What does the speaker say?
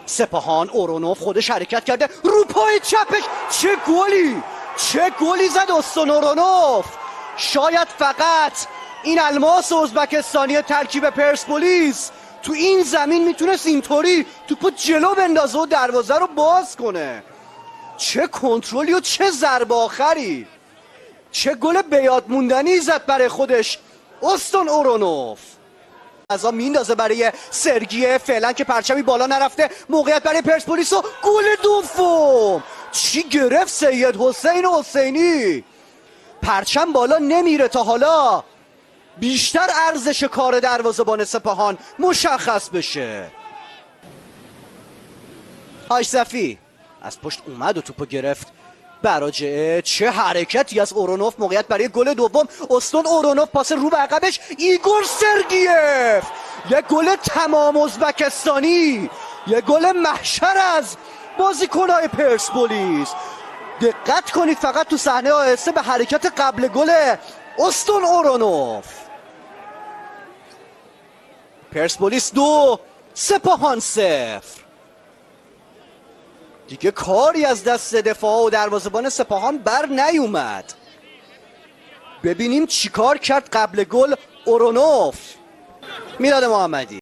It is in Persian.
سپاهان اورونوف خودش حرکت کرده رو پای چپش. چه گلی زد استون اورونوف. شاید فقط این الماس ازبکستانی ترکیب پرسپولیس تو این زمین میتونست اینطوری توپو جلو بندازه و دروازه رو باز کنه. چه کنترلی و چه ضربه آخری. چه گل بیاد موندنی زد برای خودش استون اورونوف. ازا میندازه برای سرگیه فعلا که پرچمی بالا نرفته. موقعیت برای پرسپولیس و گل دوم. چی گرفت سید حسین حسینی. پرچم بالا نمیره تا حالا بیشتر ارزش کار دروازه‌بان سپاهان مشخص بشه. آشرفی از پشت اومد و توپو گرفت. براجعه چه حرکتی از اورونوف. موقعیت برای گل دوم استون اورونوف. پاس رو به عقبش ایگور سرگیف. یک گل تمام ازبکستانی. یک گل محشر از بازیکن‌های پرسپولیس. دقت کنید فقط تو صحنه آهسته به حرکت قبل گل استون اورونوف. پرسپولیس 2 سپاهان 0. دیگه کاری از دست دفاع و دروازه‌بان سپاهان بر نیومد. ببینیم چیکار کرد قبل گل اورونوف. میلاد محمدی.